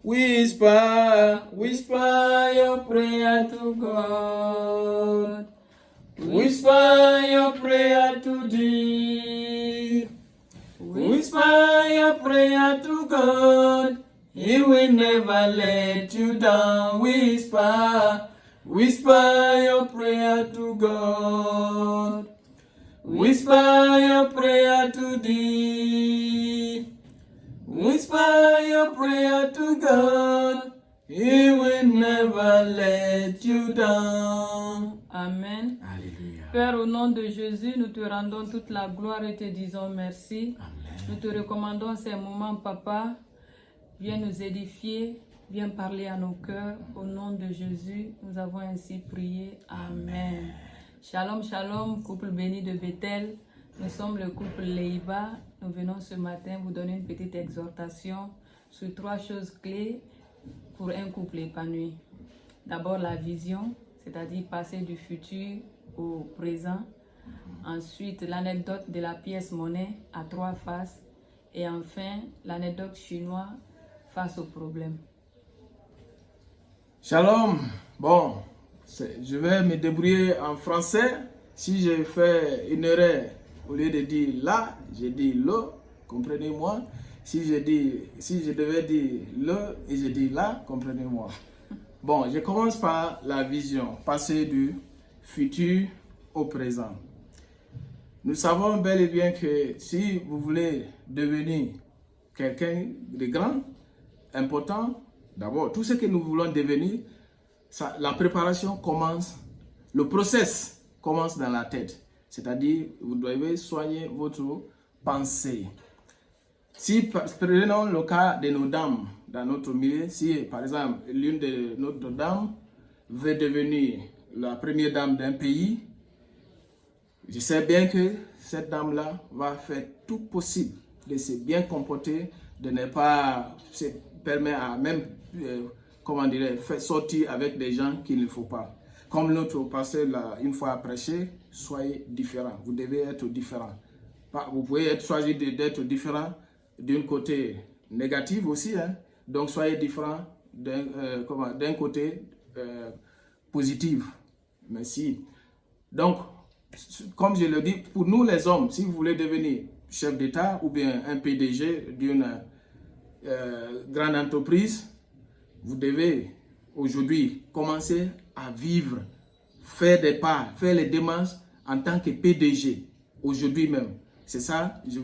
Whisper, whisper your prayer to God. Whisper your prayer to thee. Whisper your prayer to God. He will never let you down. Whisper, whisper your prayer to God. Whisper your prayer to thee. Whisper your prayer to God. He will never let you down. Amen. Alléluia. Père, au nom de Jésus, nous te rendons toute la gloire et te disons merci. Amen. Nous te recommandons ces moments, Papa. Viens nous édifier, viens parler à nos cœurs. Au nom de Jésus, nous avons ainsi prié. Amen. Shalom, shalom, couple béni de Bethel. Nous sommes le couple Leiba. Nous venons ce matin vous donner une petite exhortation sur 3 choses clés pour un couple épanoui. D'abord la vision, c'est-à-dire passer du futur au présent. Ensuite, l'anecdote de la pièce monnaie à 3 faces. Et enfin, l'anecdote chinoise face au problème. Shalom. Bon, je vais me débrouiller en français. Si je fais une erreur, au lieu de dire là, je dis le, comprenez-moi. Si je devais dire le et je dis là, comprenez-moi. Bon, je commence par la vision, passer du futur au présent. Nous savons bel et bien que si vous voulez devenir quelqu'un de grand, important, d'abord, tout ce que nous voulons devenir, la préparation commence, le process commence dans la tête. C'est-à-dire, vous devez soigner votre pensée. Si, prenons le cas de nos dames dans notre milieu, si par exemple, l'une de notre dames veut devenir la première dame d'un pays, je sais bien que cette dame-là va faire tout possible de se bien comporter, de ne pas se permettre à même, faire sortir avec des gens qu'il ne faut pas. Comme notre pasteur l'a une fois prêché, soyez différents. Vous devez être différents. Vous pouvez être choisi d'être différent d'un côté négatif aussi. Hein? Donc soyez différents d'un côté positif. Merci. Donc, comme je le dis, pour nous les hommes, si vous voulez devenir chef d'État ou bien un PDG d'une grande entreprise, vous devez aujourd'hui commencer à vivre, faire des pas, faire les démarches en tant que PDG, aujourd'hui même. C'est ça, je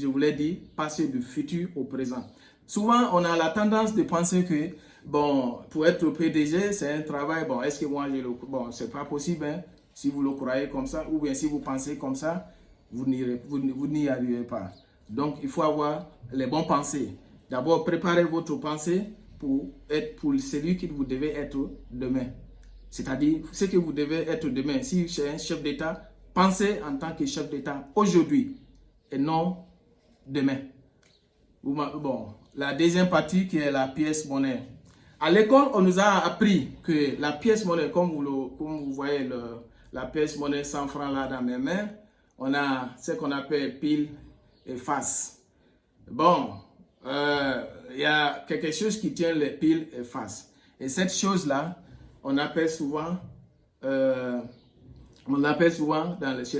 voulais dire, passer du futur au présent. Souvent, on a la tendance de penser que, bon, pour être PDG, c'est un travail, bon, est-ce que moi, c'est pas possible, hein? Si vous le croyez comme ça, ou bien si vous pensez comme ça, vous n'y arrivez pas. Donc, il faut avoir les bonnes pensées. D'abord, préparez votre pensée pour celui que vous devez être demain. C'est-à-dire, ce que vous devez être demain. Si c'est un chef d'État, pensez en tant que chef d'État aujourd'hui et non demain. Bon, la deuxième partie qui est la pièce monnaie. À l'école, on nous a appris que la pièce monnaie, comme vous voyez la pièce monnaie 100 francs là dans mes mains, on a ce qu'on appelle pile et face. Bon, il y a quelque chose qui tient les piles et face. Et cette chose-là, on appelle souvent chez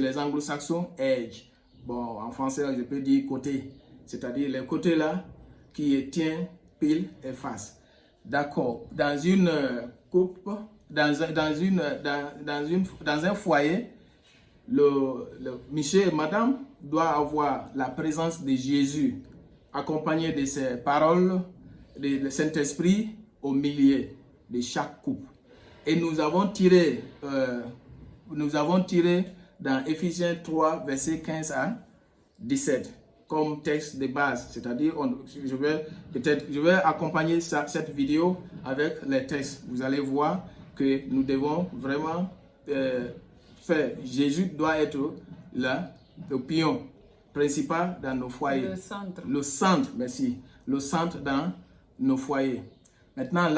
les anglo-saxons edge. Bon, en français, je peux dire côté. C'est-à-dire les côtés là qui tient pile et face. D'accord. Dans une coupe, dans un foyer, le monsieur et madame doivent avoir la présence de Jésus, accompagné de ses paroles, le Saint-Esprit au milieu de chaque couple. Et nous avons tiré dans Éphésiens 3, versets 15 à 17, comme texte de base. C'est-à-dire, je vais accompagner cette vidéo avec les textes. Vous allez voir que nous devons vraiment faire. Jésus doit être le pion principal dans nos foyers. Le centre, merci. Le centre dans nos foyers. Maintenant,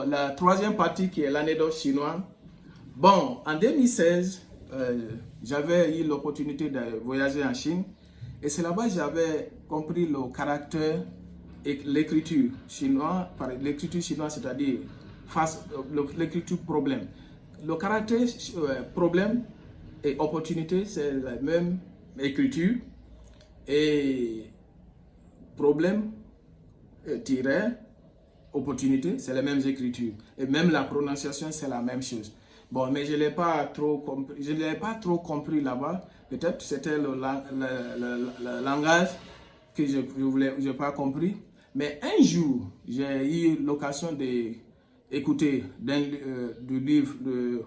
la troisième partie qui est l'anecdote chinoise. Bon, en 2016, j'avais eu l'opportunité de voyager en Chine. Et c'est là-bas que j'avais compris le caractère l'écriture chinoise, c'est-à-dire l'écriture problème. Le caractère problème et opportunité, c'est la même écriture. Et problème, tiret, opportunité, c'est les mêmes écritures. Et même la prononciation, c'est la même chose. Bon, mais je ne l'ai pas trop compris là-bas. Peut-être c'était le langage que je n'ai pas compris. Mais un jour, j'ai eu l'occasion d'écouter du livre de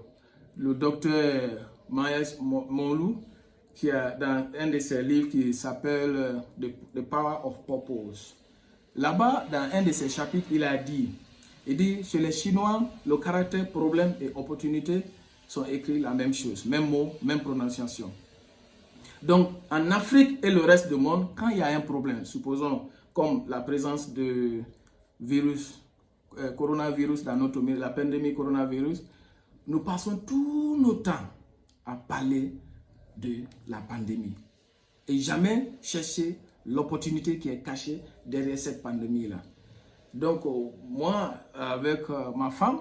le docteur Myers Monlou, qui a dans un de ses livres qui s'appelle The Power of Purpose. Là-bas, dans un de ses chapitres, il dit, chez les Chinois, le caractère, problème et opportunité sont écrits la même chose, même mot, même prononciation. Donc, en Afrique et le reste du monde, quand il y a un problème, supposons comme la présence de coronavirus dans notre milieu, la pandémie coronavirus, nous passons tout notre temps à parler de la pandémie et jamais chercher l'opportunité qui est cachée derrière cette pandémie-là. Donc, moi, avec ma femme,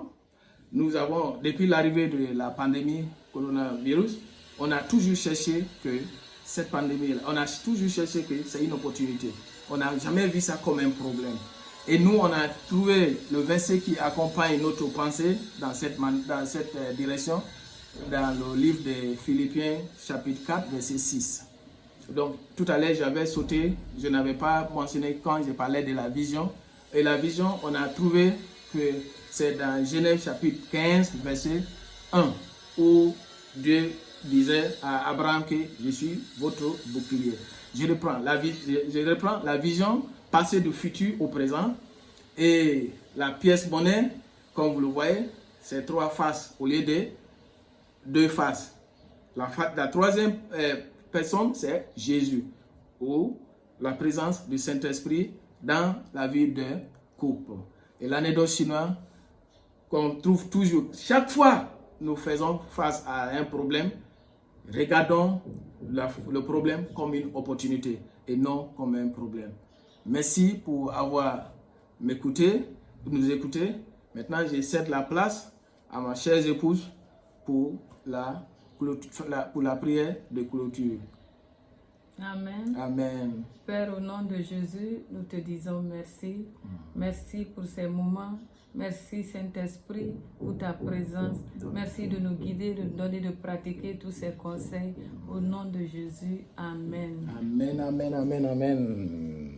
nous avons, depuis l'arrivée de la pandémie coronavirus, on a toujours cherché que cette pandémie-là, on a toujours cherché que c'est une opportunité. On n'a jamais vu ça comme un problème. Et nous, on a trouvé le verset qui accompagne notre pensée dans cette direction, dans le livre de Philippiens, chapitre 4, verset 6. Donc, tout à l'heure, j'avais sauté, je n'avais pas mentionné quand je parlais de la vision. Et la vision, on a trouvé que c'est dans Genèse, chapitre 15, verset 1, où Dieu disait à Abraham que je suis votre bouclier. Je reprends la vision passée du futur au présent. Et la pièce monnaie, comme vous le voyez, c'est 3 faces au lieu de 2 faces. La troisième personne, c'est Jésus, ou la présence du Saint-Esprit dans la vie d'un couple. Et l'anecdote chinoise qu'on trouve toujours, chaque fois nous faisons face à un problème, regardons le problème comme une opportunité et non comme un problème. Merci pour avoir nous écouté. Maintenant, je cède la place à ma chère épouse pour la prière de clôture. Amen. Amen. Père, au nom de Jésus, nous te disons merci. Merci pour ces moments. Merci Saint-Esprit pour ta présence. Merci de nous guider, de nous donner de pratiquer tous ces conseils. Au nom de Jésus, Amen. Amen, amen, amen, amen.